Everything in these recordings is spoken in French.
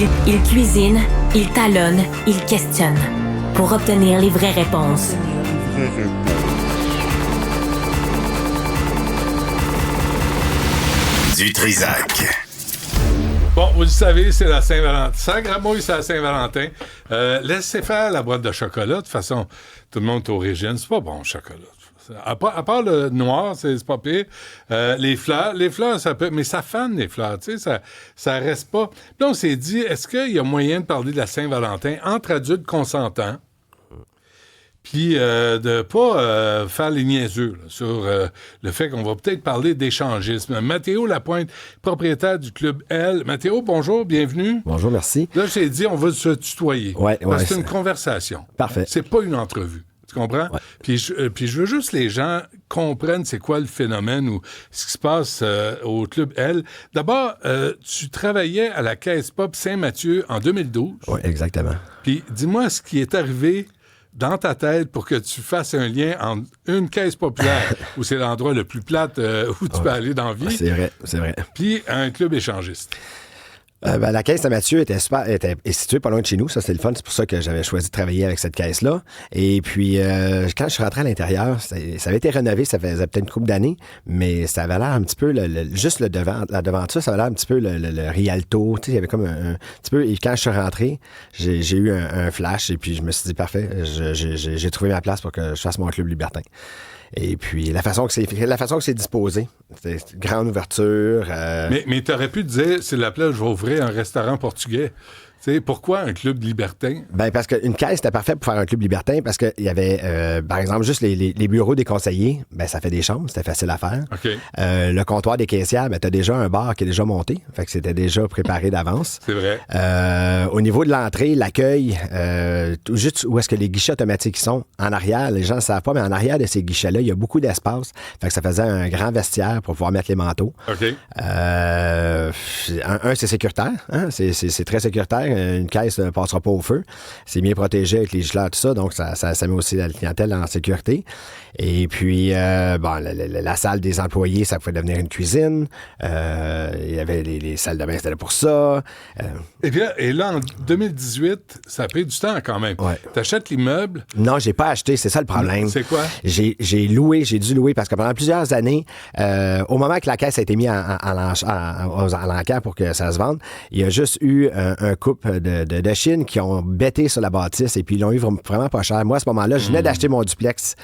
Il cuisine, il talonne, il questionne pour obtenir les vraies réponses. Du Trizac. Bon, vous le savez, c'est la Saint-Valentin. Sans gramouille, c'est la Saint-Valentin. Laissez faire la boîte de chocolat. De toute façon, tout le monde est origine. C'est pas bon, le chocolat. À part le noir, c'est pas pire. Les fleurs, ça peut... Mais ça fane, les fleurs, tu sais, ça reste pas. Puis là, on s'est dit, est-ce qu'il y a moyen de parler de la Saint-Valentin entre adultes consentants, puis de pas faire les niaiseux là, sur le fait qu'on va peut-être parler d'échangisme. Mathéo Lapointe, propriétaire du Club L. Mathéo, bonjour, bienvenue. Bonjour, merci. Là, j'ai dit, on va se tutoyer. Ouais, parce que c'est une conversation. Parfait. C'est pas une entrevue. Tu comprends? Ouais. Puis je veux juste que les gens comprennent c'est quoi le phénomène ou ce qui se passe au Club L. D'abord, tu travaillais à la Caisse Pop Saint-Mathieu en 2012. Oui, exactement. Puis dis-moi ce qui est arrivé dans ta tête pour que tu fasses un lien entre une caisse populaire, où c'est l'endroit le plus plate où tu peux aller dans la vie, C'est vrai. puis un club échangiste. La caisse Saint-Mathieu était située pas loin de chez nous. Ça, c'était le fun. C'est pour ça que j'avais choisi de travailler avec cette caisse-là. Et puis, quand je suis rentré à l'intérieur, ça avait été rénové. Ça faisait peut-être une couple d'années, mais ça avait l'air un petit peu, juste le devant, la devanture, ça avait l'air un petit peu le Rialto. Tu sais, il y avait comme un petit peu... Et quand je suis rentré, j'ai eu un flash et puis je me suis dit, parfait, j'ai trouvé ma place pour que je fasse mon club libertin. Et puis, la façon que c'est disposé, c'est une grande ouverture. Mais tu aurais pu te dire, c'est la place, je vais ouvrir un restaurant portugais. Tu sais, pourquoi un club libertin? Ben parce qu'une caisse, c'était parfait pour faire un club libertin parce qu'il y avait, par exemple, juste les bureaux des conseillers, ben ça fait des chambres, c'était facile à faire. OK. Le comptoir des caissières, ben t'as déjà un bar qui est déjà monté, fait que c'était déjà préparé d'avance. C'est vrai. Au niveau de l'entrée, l'accueil, juste où est-ce que les guichets automatiques sont, en arrière, les gens ne savent pas, mais en arrière de ces guichets-là, il y a beaucoup d'espace, fait que ça faisait un grand vestiaire pour pouvoir mettre les manteaux. OK. C'est sécuritaire, hein? C'est très sécuritaire. Une caisse ne passera pas au feu. C'est bien protégé avec les gilets, tout ça, donc ça met aussi la clientèle en sécurité. Et puis, la salle des employés, ça pouvait devenir une cuisine. Il y avait les salles de bain, c'était là pour ça. Et là, en 2018, ça a pris du temps quand même. Ouais. T'achètes l'immeuble. Non, j'ai pas acheté, c'est ça le problème. C'est quoi? J'ai dû louer parce que pendant plusieurs années, au moment que la caisse a été mise à l'enquête pour que ça se vende, il y a juste eu un couple de Chine qui ont bêté sur la bâtisse et puis ils l'ont eu vraiment pas cher. Moi, à ce moment-là, je venais d'acheter mon duplex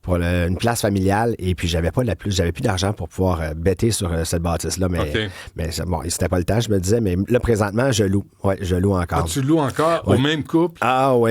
pour une place familiale et puis j'avais plus d'argent pour pouvoir bêter sur cette bâtisse-là. Mais bon, c'était pas le temps, je me disais. Mais là, présentement, je loue. Oui, je loue encore. Ah, tu loues encore au même couple? Ah, oui.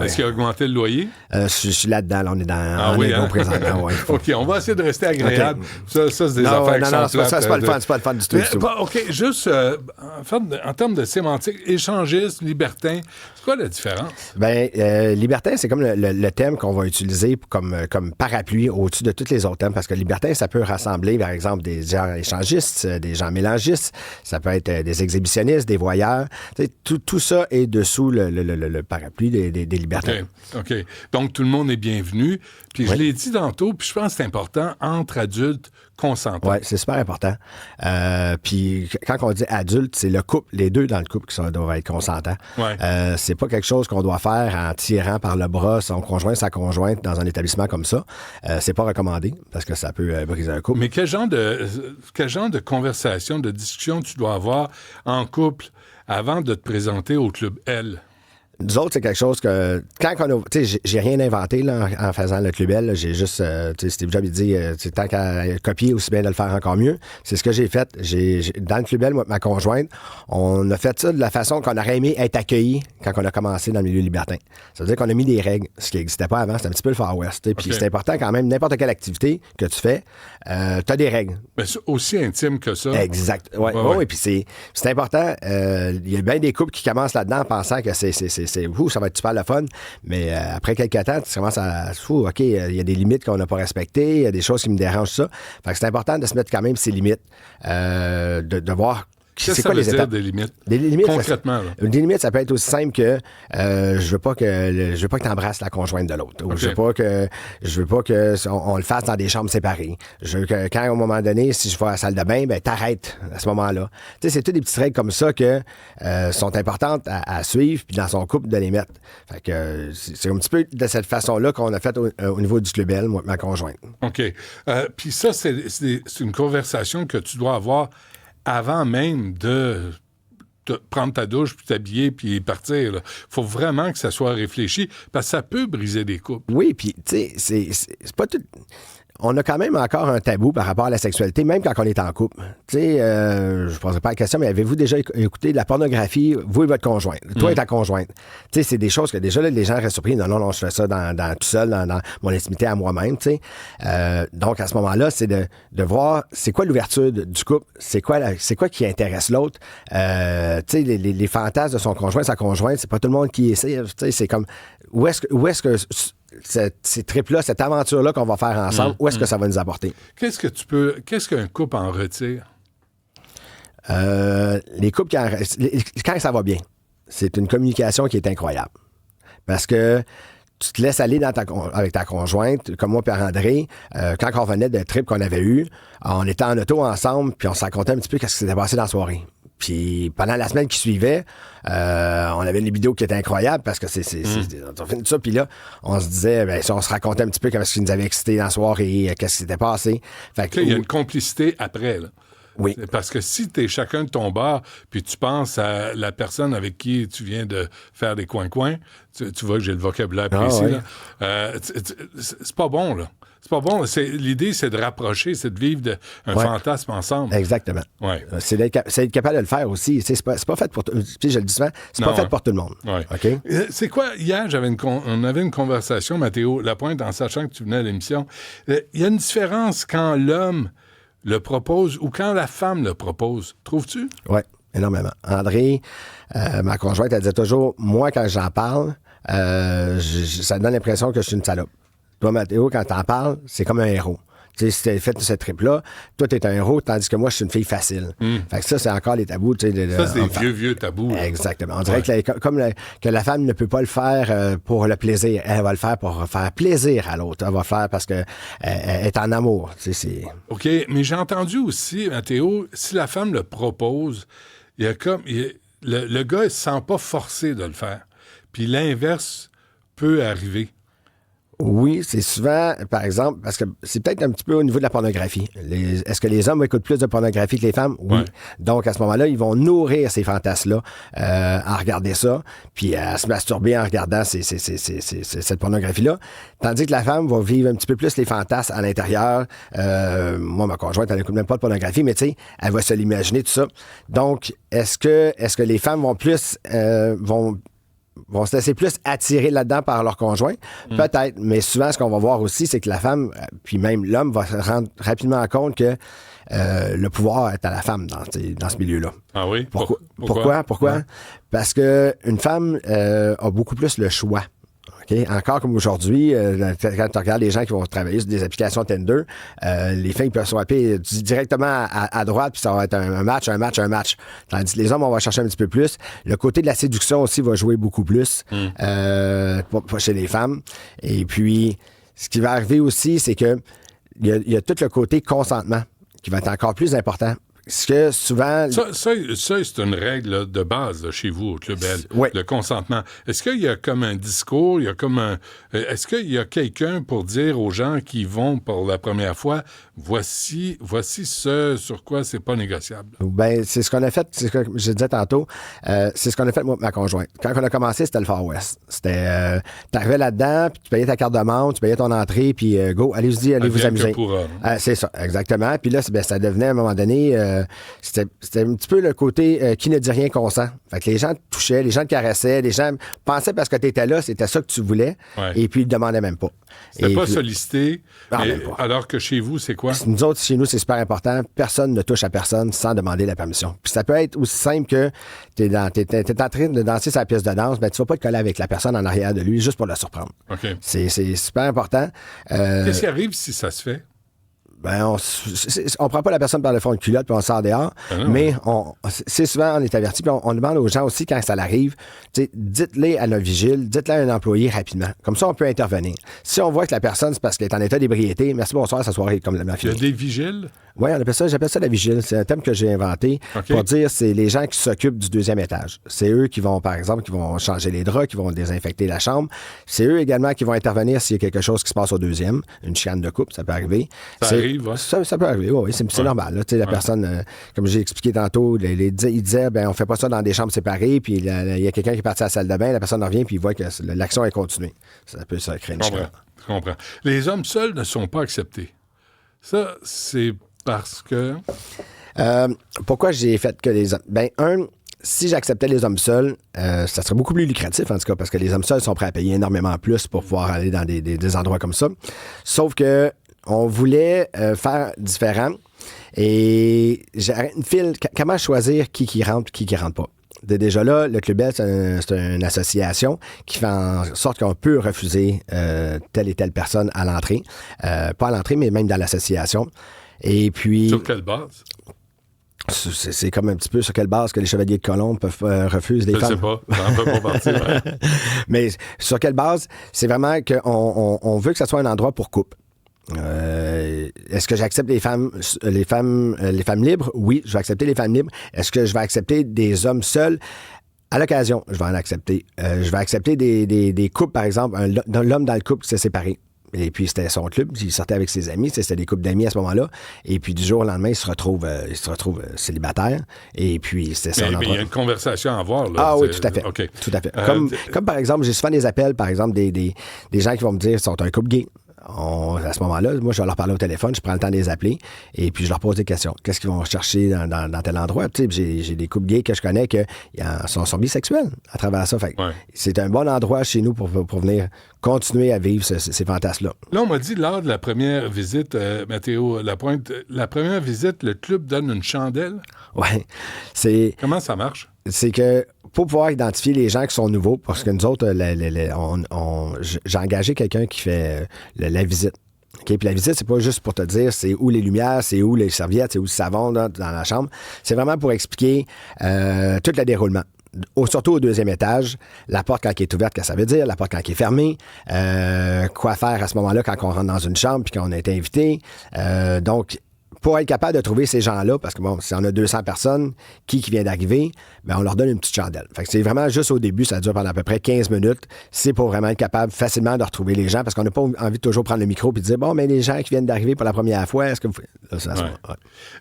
Est-ce qu'il a augmenté le loyer? Je suis là-dedans. Là, on est dans négo présentement. Ouais. OK, on va essayer de rester agréable. Okay. Ça, c'est des affaires qui sont plates. C'est pas le fun du tout. OK, juste en termes de sémantique, échangiste, libertin, c'est quoi la différence? Bien, libertin, c'est comme le thème qu'on va utiliser comme parapluie au-dessus de tous les autres thèmes, parce que libertin, ça peut rassembler, par exemple, des gens échangistes, des gens mélangistes, ça peut être des exhibitionnistes, des voyeurs. Tout ça est dessous le parapluie des libertins. OK. Donc, tout le monde est bienvenu. Puis, je l'ai dit tantôt, puis je pense que c'est important, entre adultes consentants. Oui, c'est super important. Puis, quand on dit adulte, c'est le couple, les deux dans le couple qui doivent être consentants. Ouais. C'est pas quelque chose qu'on doit faire en tirant par le bras son conjoint, sa conjointe dans un établissement comme ça. C'est pas recommandé parce que ça peut briser un couple. Mais quel genre de conversation, de discussion tu dois avoir en couple avant de te présenter au Club L? Nous autres, c'est quelque chose que... Quand on a... Tu sais, j'ai rien inventé là, en faisant le Club L. J'ai juste... tu sais, Steve Jobs, il dit, tant qu'à copier, aussi bien de le faire encore mieux. C'est ce que j'ai fait. Dans le Club L, moi, ma conjointe, on a fait ça de la façon qu'on aurait aimé être accueilli quand on a commencé dans le milieu libertin. Ça veut dire qu'on a mis des règles, ce qui n'existait pas avant. C'était un petit peu le Far West. Puis c'est important quand même, n'importe quelle activité que tu fais, t'as des règles. Mais c'est aussi intime que ça. Exact. Oui, puis c'est important. Il y a bien des couples qui commencent là-dedans en pensant que ça va être super le fun, mais après quelques temps, tu commences à... OK, il y a des limites qu'on n'a pas respectées, il y a des choses qui me dérangent ça. Fait que c'est important de se mettre quand même ses limites, de voir Qu'est-ce que ça veut dire, des limites? Des limites, concrètement, là. Des limites, ça peut être aussi simple que je veux pas que tu embrasses la conjointe de l'autre. Ou je veux pas que on le fasse dans des chambres séparées. Je veux que quand, au moment donné, si je vais à la salle de bain, ben t'arrêtes à ce moment-là. Tu sais, c'est toutes des petites règles comme ça que sont importantes à suivre, puis dans son couple, de les mettre. Fait que c'est un petit peu de cette façon-là qu'on a fait au niveau du Club Bell, moi, ma conjointe. OK. Puis ça, c'est une conversation que tu dois avoir avant même de prendre ta douche, puis t'habiller, puis partir. Il faut vraiment que ça soit réfléchi, parce que ça peut briser des couples. Oui, puis tu sais, c'est pas tout... On a quand même encore un tabou par rapport à la sexualité, même quand on est en couple. Tu sais, je ne poserai pas la question, mais avez-vous déjà écouté de la pornographie, vous et votre conjointe? Toi et ta conjointe. Tu sais, c'est des choses que déjà, là, les gens restent surpris. Non, je fais ça tout seul, dans mon intimité à moi-même, tu sais. Donc, à ce moment-là, c'est de voir c'est quoi l'ouverture du couple, c'est quoi qui intéresse l'autre. Tu sais, les fantasmes de son conjoint, sa conjointe, c'est pas tout le monde qui essaie. Tu sais, c'est comme, où est-ce que ces trips-là, cette aventure-là qu'on va faire ensemble, où est-ce que ça va nous apporter? Qu'est-ce qu'un couple en retire? Les couples, quand ça va bien, c'est une communication qui est incroyable. Parce que tu te laisses aller avec ta conjointe, comme moi et André, quand on revenait de trip qu'on avait eu, on était en auto ensemble, puis on se racontait un petit peu ce qui s'était passé dans la soirée. Puis pendant la semaine qui suivait, on avait une vidéo qui était incroyable parce que on fait ça, puis là, on se disait, ben, on se racontait un petit peu ce qui nous avait excité dans la soirée, qu'est-ce qui s'était passé. Fait que, il y a une complicité après, là. Oui. Parce que si t'es chacun de ton bar, puis tu penses à la personne avec qui tu viens de faire des coins-coins, tu vois que j'ai le vocabulaire précis, là. C'est pas bon, là. C'est pas bon. L'idée, c'est de rapprocher, c'est de vivre un fantasme ensemble. Exactement. Ouais. C'est d'être capable de le faire aussi. C'est pas fait pour tout. Je le dis souvent, c'est pas fait pour tout le monde. Ouais. OK? C'est quoi? Hier, on avait une conversation, Mathéo Lapointe, en sachant que tu venais à l'émission. Il y a une différence quand l'homme le propose ou quand la femme le propose. Trouves-tu? Oui, énormément. André, ma conjointe, elle disait toujours, moi, quand j'en parle, ça me donne l'impression que je suis une salope. Toi, Mathéo, quand t'en parles, c'est comme un héros. Tu sais, si t'as fait cette trip-là, toi, t'es un héros, tandis que moi, je suis une fille facile. Fait que ça, c'est encore les tabous. Ça, c'est des vieux tabous. Là. Exactement. On dirait que la femme ne peut pas le faire pour le plaisir. Elle va le faire pour faire plaisir à l'autre. Elle va le faire parce qu'elle est en amour. OK, mais j'ai entendu aussi, Mathéo, si la femme le propose, il y a le gars ne se sent pas forcé de le faire. Puis l'inverse peut arriver. Oui, c'est souvent, par exemple, parce que c'est peut-être un petit peu au niveau de la pornographie. Est-ce que les hommes écoutent plus de pornographie que les femmes? Oui. Ouais. Donc, à ce moment-là, ils vont nourrir ces fantasmes-là à regarder ça, puis à se masturber en regardant cette pornographie-là. Tandis que la femme va vivre un petit peu plus les fantasmes à l'intérieur. Moi, ma conjointe, elle n'écoute même pas de pornographie, mais tu sais, elle va se l'imaginer, tout ça. Donc, est-ce que les femmes vont plus... vont se laisser plus attirer là-dedans par leur conjoint? Peut-être, mais souvent, ce qu'on va voir aussi, c'est que la femme, puis même l'homme, va se rendre rapidement compte que le pouvoir est à la femme dans ce milieu-là. Ah oui? Pourquoi? Ouais. Parce qu'une femme a beaucoup plus le choix. Okay? Encore comme aujourd'hui, quand tu regardes les gens qui vont travailler sur des applications Tinder, les filles peuvent swapper directement à droite, puis ça va être un match. Tandis que les hommes, on va chercher un petit peu plus. Le côté de la séduction aussi va jouer beaucoup plus chez les femmes. Et puis, ce qui va arriver aussi, c'est que il y a tout le côté consentement qui va être encore plus important. Parce que souvent... Ça c'est une règle là, de base là, chez vous au Club Bell, oui. Le consentement. Est-ce qu'il y a comme un discours, est-ce qu'il y a quelqu'un pour dire aux gens qui vont pour la première fois, voici ce sur quoi c'est pas négociable? Ben, c'est ce qu'on a fait, c'est ce que je disais tantôt, c'est ce qu'on a fait moi et ma conjointe. Quand on a commencé, c'était le Far West. C'était, t'arrivais là-dedans, puis tu payais ta carte de membre, tu payais ton entrée, puis go, allez vous amuser. C'est ça, exactement. Puis là, ça devenait à un moment donné... c'était un petit peu le côté qui ne dit rien consent. Fait que les gens te touchaient, les gens te caressaient, les gens pensaient parce que tu étais là, c'était ça que tu voulais, et puis ils ne demandaient même pas. C'était pas sollicité, alors que chez vous, c'est quoi? Nous autres, chez nous, c'est super important. Personne ne touche à personne sans demander la permission. Puis ça peut être aussi simple que t'es en train de danser sa pièce de danse, ben tu vas pas te coller avec la personne en arrière de lui juste pour le surprendre. Okay. C'est super important. Qu'est-ce qui arrive si ça se fait? On prend pas la personne par le fond de culotte puis on sort dehors, mais c'est souvent, on est averti, puis on demande aux gens aussi, quand ça arrive, dites-les à notre vigile, dites-les à un employé rapidement. Comme ça, on peut intervenir. Si on voit que la personne, c'est parce qu'elle est en état d'ébriété, merci, bonsoir, sa soirée est complètement finie. Il y a des vigiles? Oui, j'appelle ça la vigile. C'est un thème que j'ai inventé pour dire c'est les gens qui s'occupent du deuxième étage. C'est eux qui vont, par exemple, qui vont changer les draps, qui vont désinfecter la chambre. C'est eux également qui vont intervenir s'il y a quelque chose qui se passe au deuxième. Une chicane de couple, ça peut arriver. Ça arrive, ouais. Ça peut arriver, oui, c'est normal. Là. La personne, comme j'ai expliqué tantôt, il disait, on fait pas ça dans des chambres séparées, puis il y a quelqu'un qui est parti à la salle de bain, la personne revient, puis il voit que l'action est continuée. Ça peut créer une chicane. Je comprends. Les hommes seuls ne sont pas acceptés. Ça, c'est parce que... pourquoi j'ai fait que les hommes... si j'acceptais les hommes seuls, ça serait beaucoup plus lucratif, en tout cas, parce que les hommes seuls sont prêts à payer énormément plus pour pouvoir aller dans des endroits comme ça. Sauf que on voulait faire différent. Et j'ai une file... Comment choisir qui rentre et qui rentre pas? Déjà là, le Club Bell, c'est une association qui fait en sorte qu'on peut refuser telle et telle personne à l'entrée. Pas à l'entrée, mais même dans l'association. Et puis... Sur quelle base? C'est comme un petit peu sur quelle base que les chevaliers de colombe peuvent refuser des femmes. Je sais pas, ça en peut pas partir. Ouais. Mais sur quelle base? C'est vraiment qu'on veut que ça soit un endroit pour couple. Est-ce que j'accepte les femmes libres? Oui, je vais accepter les femmes libres. Est-ce que je vais accepter des hommes seuls? À l'occasion, je vais en accepter. Je vais accepter des couples, par exemple, l'homme dans le couple qui s'est séparé. Et puis, c'était son club. Il sortait avec ses amis. C'était des couples d'amis à ce moment-là. Et puis, du jour au lendemain, il se retrouve célibataire. Et puis, c'était ça. Mais il y a une conversation à avoir. Là. Ah oui, tout à fait. Okay. Tout à fait. Comme, par exemple, j'ai souvent des appels, par exemple, des gens qui vont me dire qu'ils sont un couple gay. À ce moment-là, moi, je vais leur parler au téléphone, je prends le temps de les appeler et puis je leur pose des questions. Qu'est-ce qu'ils vont chercher dans tel endroit? Tu sais, j'ai des couples gays que je connais qui sont bisexuels à travers ça. Fait, c'est un bon endroit chez nous pour venir continuer à vivre ces fantasmes-là. Là, on m'a dit lors de la première visite, Mathéo Lapointe, la première visite, le club donne une chandelle. Oui. Comment ça marche? C'est que pour pouvoir identifier les gens qui sont nouveaux, parce que nous autres, j'ai engagé quelqu'un qui fait la visite. Okay? Puis la visite, c'est pas juste pour te dire c'est où les lumières, c'est où les serviettes, c'est où le savon là, dans la chambre. C'est vraiment pour expliquer tout le déroulement. Surtout au deuxième étage, la porte quand elle est ouverte, qu'est-ce que ça veut dire, la porte quand elle est fermée, quoi faire à ce moment-là quand on rentre dans une chambre puis qu'on a été invité. Donc, pour être capable de trouver ces gens-là, parce que bon, si on a 200 personnes qui vient d'arriver, on leur donne une petite chandelle. Fait que c'est vraiment juste au début, ça dure pendant à peu près 15 minutes. C'est pour vraiment être capable facilement de retrouver les gens, parce qu'on n'a pas envie de toujours prendre le micro et de dire, bon, mais les gens qui viennent d'arriver pour la première fois, est-ce que vous... Là,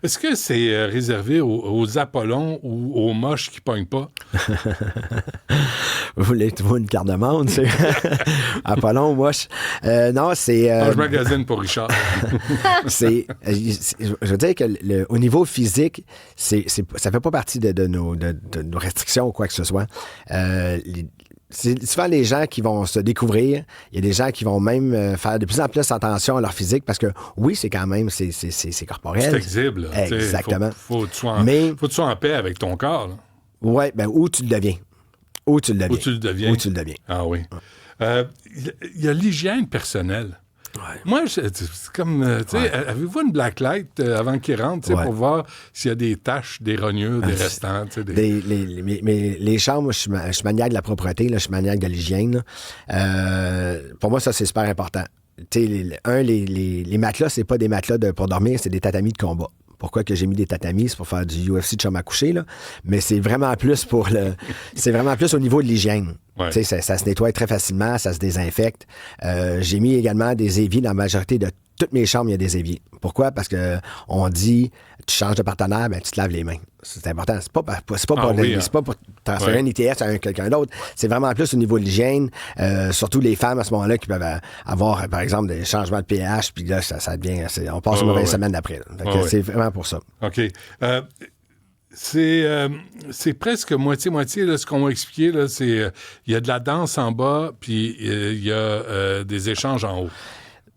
Est-ce que c'est réservé aux Apollons ou aux moches qui pognent pas? Vous voulez une carte de monde, c'est Apollon, moche. Non, c'est... je magasine pour Richard. Je veux dire que au niveau physique, ça fait pas partie de nos restrictions ou quoi que ce soit. C'est souvent les gens qui vont se découvrir. Il y a des gens qui vont même faire de plus en plus attention à leur physique parce que, oui, c'est quand même, c'est corporel. C'est exible. Exactement. Faut que tu sois en paix avec ton corps. Oui, où tu le deviens. Où tu le deviens. Ah oui. Il y a l'hygiène personnelle. Ouais. Moi, c'est comme, avez-vous une blacklight avant qu'il rentre, pour voir s'il y a des taches, des rognures, des restants? Mais les chambres, je suis maniaque de la propreté, là, je suis maniaque de l'hygiène. Pour moi, ça, c'est super important. Les matelas, c'est pas des matelas pour dormir, c'est des tatamis de combat. Pourquoi que j'ai mis des tatamis? C'est pour faire du UFC de chambre à coucher, là. Mais c'est vraiment plus c'est vraiment plus au niveau de l'hygiène. Ouais. Ça se nettoie très facilement, ça se désinfecte. J'ai mis également des éviers dans la majorité de toutes mes chambres, il y a des éviers. Pourquoi? Parce que on dit, tu changes de partenaire, tu te laves les mains. C'est important. C'est pas pour transférer un ITS à quelqu'un d'autre. C'est vraiment plus au niveau de l'hygiène. Surtout les femmes, à ce moment-là, qui peuvent avoir, par exemple, des changements de pH, puis là, ça devient... on passe une mauvaise semaine d'après. C'est vraiment pour ça. OK. C'est presque moitié-moitié, là, ce qu'on m'a expliqué. Là, il y a de la danse en bas, puis il y a des échanges en haut.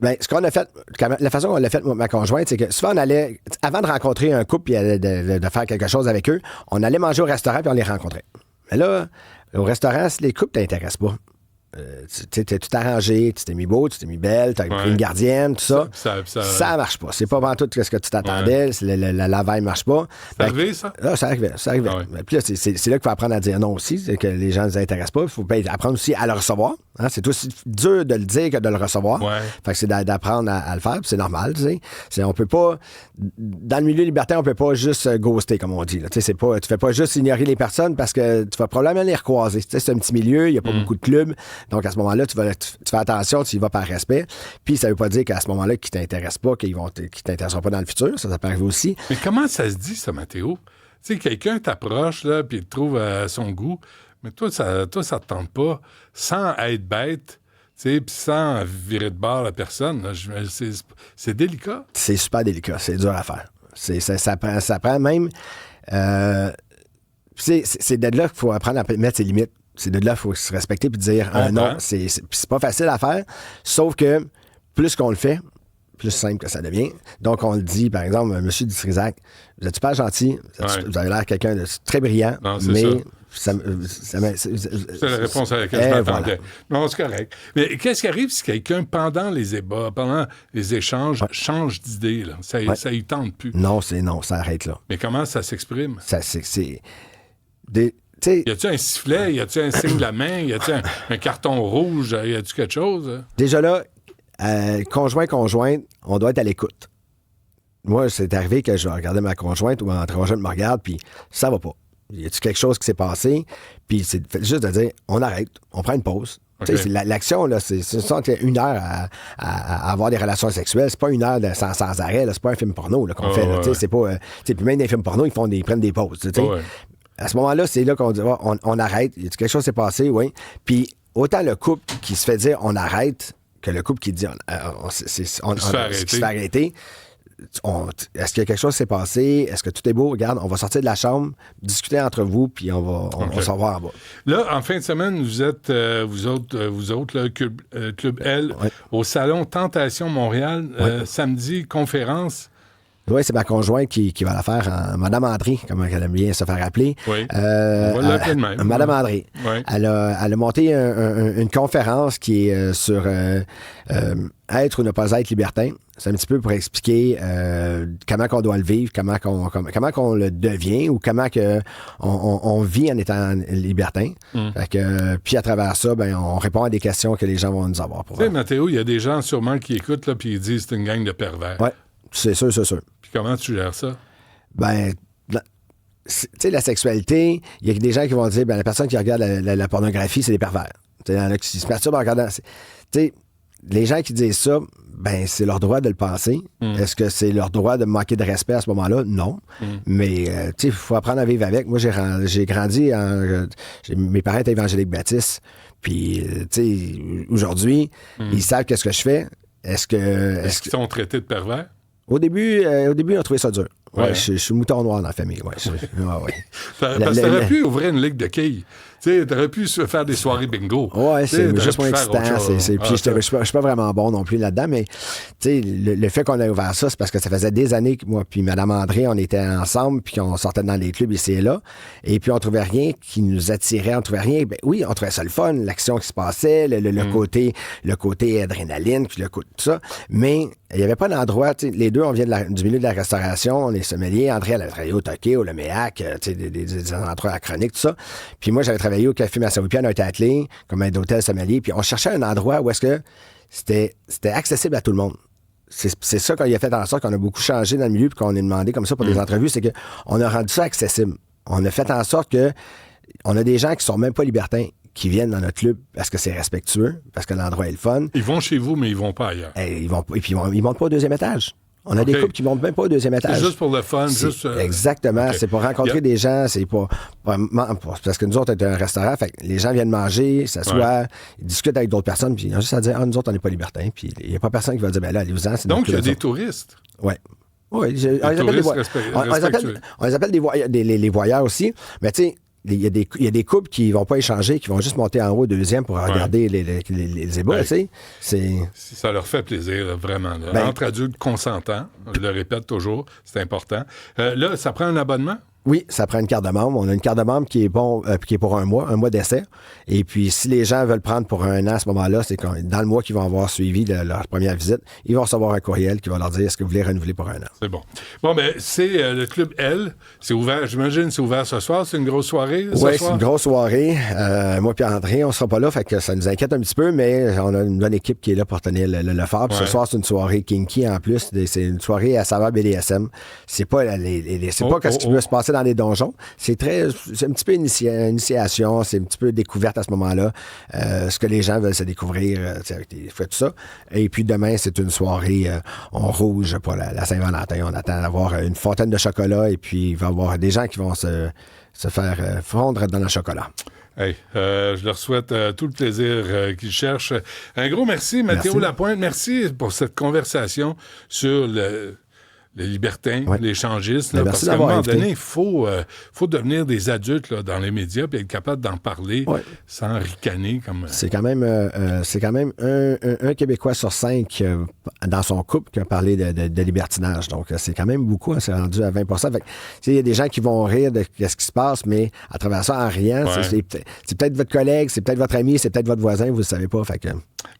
Ce qu'on a fait, la façon qu'on l'a fait, ma conjointe, c'est que souvent, on allait, avant de rencontrer un couple et de faire quelque chose avec eux, on allait manger au restaurant puis on les rencontrait. Mais là, au restaurant, les couples t'intéressent pas. Tu t'es tout arrangé, tu t'es mis beau, tu t'es mis belle, tu as pris une gardienne, tout ça. Ça marche pas. C'est pas vraiment tout ce que tu t'attendais. La veille marche pas. C'est arrivé, ça? Là, ça arrivait. Ah ouais. Puis là, c'est là qu'il faut apprendre à dire non aussi, c'est que les gens ne les intéressent pas. Il faut apprendre aussi à le recevoir. Hein? C'est aussi dur de le dire que de le recevoir. Ouais. Fait que c'est d'apprendre à le faire, puis c'est normal, tu sais. On peut pas... Dans le milieu libertin, on peut pas juste ghoster, comme on dit. Tu sais, tu fais pas juste ignorer les personnes parce que tu vas probablement les recroiser. Tu sais, c'est un petit milieu, il n'y a pas beaucoup de clubs. Donc, à ce moment-là, tu fais attention, tu y vas par respect. Puis, ça veut pas dire qu'à ce moment-là, qu'ils t'intéressent pas, qu'ils t'intéresseront pas dans le futur. Ça peut arriver aussi. Mais comment ça se dit, ça, Mathéo? Tu sais, quelqu'un t'approche, là, puis il te trouve à son goût, mais toi, ça te tente pas, sans être bête, tu sais, puis sans virer de bord la personne. Là, c'est délicat. C'est super délicat. C'est dur à faire. Ça prend même... c'est de là qu'il faut apprendre à mettre ses limites. C'est de là qu'il faut se respecter puis dire non. C'est pas facile à faire, sauf que plus qu'on le fait, plus simple que ça devient. Donc, on le dit, par exemple, Monsieur Dutrisac, vous êtes super gentil, vous avez l'air quelqu'un de très brillant, mais... C'est la réponse à laquelle je m'attendais. Voilà. Non, c'est correct. Mais qu'est-ce qui arrive si quelqu'un, pendant les ébats, pendant les échanges, change d'idée? Là? Ça y tente plus. Non, ça arrête là. Mais comment ça s'exprime? Y a-tu un sifflet? Y a-tu un signe de la main? Y a-tu un carton rouge? Y a-tu quelque chose? Déjà là, conjointe, on doit être à l'écoute. Moi, c'est arrivé que je regardais ma conjointe ou ma conjointe me regarde, puis ça va pas. Y a-tu quelque chose qui s'est passé? Puis c'est juste de dire, on arrête, on prend une pause. Okay. L'action, là, c'est une heure à avoir des relations sexuelles. C'est pas une heure sans arrêt. Là, c'est pas un film porno là, qu'on fait. Là, c'est pas, puis même dans les films porno, ils prennent des pauses. À ce moment-là, c'est là qu'on dit, on arrête. Y a-tu quelque chose qui s'est passé? Oui. Puis autant le couple qui se fait dire, on arrête, que le couple qui dit, on se fait arrêter. Est-ce qu'il y a quelque chose qui s'est passé? Est-ce que tout est beau? Regarde, on va sortir de la chambre, discuter entre vous, puis on va s'en voir en bas. Là, en fin de semaine, vous êtes, vous autres, le Club L, au Salon Tentation Montréal, samedi, conférence. Oui, c'est ma conjointe qui va la faire, Madame André, comme elle aime bien se faire appeler. Oui. On va l'appeler de même. Madame André. Oui. Elle a monté une conférence qui est sur être ou ne pas être libertin. C'est un petit peu pour expliquer comment qu'on doit le vivre, comment qu'on le devient ou comment on vit en étant libertin. Fait que, puis à travers ça, on répond à des questions que les gens vont nous avoir. Tu sais, Mathéo, il y a des gens sûrement qui écoutent là, puis ils disent c'est une gang de pervers. Oui, c'est sûr. Puis comment tu gères ça? Tu sais, la sexualité, il y a des gens qui vont dire la personne qui regarde la pornographie, c'est des pervers. Il y en a qui se masturbent en regardant. Tu sais, les gens qui disent ça, c'est leur droit de le penser. Est-ce que c'est leur droit de manquer de respect à ce moment-là? Non. Mais, il faut apprendre à vivre avec. Moi, j'ai grandi mes parents étaient évangéliques baptistes. Puis, aujourd'hui, ils savent qu'est-ce que je fais. Est-ce qu'ils sont traités de pervers? Au début, on trouvait ça dur. Ouais, je suis le mouton noir dans la famille. Ouais. Parce que t'aurais pu ouvrir une ligue de quilles. T'aurais pu faire des soirées bingo. Ouais, c'est juste mon excitant. Puis je suis pas vraiment bon non plus là-dedans, mais le fait qu'on ait ouvert ça, c'est parce que ça faisait des années que moi puis Mme André, on était ensemble, puis qu'on sortait dans les clubs ici et là, et puis on trouvait rien qui nous attirait, on trouvait rien. Oui, on trouvait ça le fun, l'action qui se passait, le côté adrénaline, puis le côté tout ça, mais il n'y avait pas d'endroit. Les deux, on vient du milieu de la restauration, on est sommelier. André, elle a travaillé au Toqué, au Leméac, des endroits à chronique, tout ça. Puis moi, j'avais travaillé au Café Massaoupi, on a été attelé comme aide d'hôtel sommelier. Puis on cherchait un endroit où est-ce que c'était accessible à tout le monde. C'est ça qu'on a fait en sorte qu'on a beaucoup changé dans le milieu puis qu'on est demandé comme ça pour des entrevues, c'est qu'on a rendu ça accessible. On a fait en sorte que on a des gens qui sont même pas libertins qui viennent dans notre club parce que c'est respectueux, parce que l'endroit est le fun. Ils vont chez vous, mais ils vont pas ailleurs. Ils montent pas au deuxième étage. On a des couples qui montent même pas au deuxième étage. C'est juste pour le fun. Exactement. Okay. C'est pour rencontrer des gens. C'est pas parce que nous autres, on est un restaurant. Fait que les gens viennent manger, s'assoient, ils discutent avec d'autres personnes, puis ils ont juste à dire nous autres, on n'est pas libertins. Puis il n'y a pas personne qui va dire là, allez-vous-en. Donc, il y a des touristes. Oui. On les appelle les voyeurs aussi. Mais tu sais, il y a des couples qui vont pas échanger, qui vont juste monter en haut au deuxième pour regarder les ébats, tu sais. Ça leur fait plaisir, là, vraiment. Là. Entre adultes consentants, je le répète toujours, c'est important. Là, ça prend un abonnement? Oui, ça prend une carte de membre. On a une carte de membre qui est qui est pour un mois d'essai. Et puis, si les gens veulent prendre pour un an à ce moment-là, c'est dans le mois qu'ils vont avoir suivi leur première visite, ils vont recevoir un courriel qui va leur dire est-ce que vous voulez renouveler pour un an. C'est bon. Bon, ben, c'est le Club L. C'est ouvert, j'imagine, c'est ouvert ce soir. C'est une grosse soirée ce soir? Oui, c'est une grosse soirée. Moi et André, on sera pas là, fait que ça nous inquiète un petit peu, mais on a une bonne équipe qui est là pour tenir le fort. Puis ce soir, c'est une soirée kinky en plus. C'est une soirée à saveur BDSM. C'est pas ce qui peut se passer dans les donjons. C'est un petit peu initiation, c'est un petit peu découverte à ce moment-là. Ce que les gens veulent se découvrir, avec tout ça. Et puis demain, c'est une soirée en rouge pour la Saint-Valentin. On attend d'avoir une fontaine de chocolat et puis il va y avoir des gens qui vont se faire fondre dans le chocolat. Hey, je leur souhaite tout le plaisir qu'ils cherchent. Un gros merci, Mathéo Lapointe. Merci pour cette conversation sur les libertins, les échangistes. Là, parce qu'à un moment donné, il faut devenir des adultes là, dans les médias et être capable d'en parler sans ricaner. C'est quand même un Québécois sur 5 dans son couple qui a parlé de libertinage. Donc, c'est quand même beaucoup. Hein, c'est rendu à 20%. Il y a des gens qui vont rire de ce qui se passe, mais à travers ça, en riant, c'est peut-être votre collègue, c'est peut-être votre ami, c'est peut-être votre voisin, vous ne le savez pas.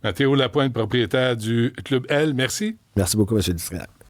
Mathéo Lapointe, propriétaire du Club L, merci. Merci beaucoup, M. District.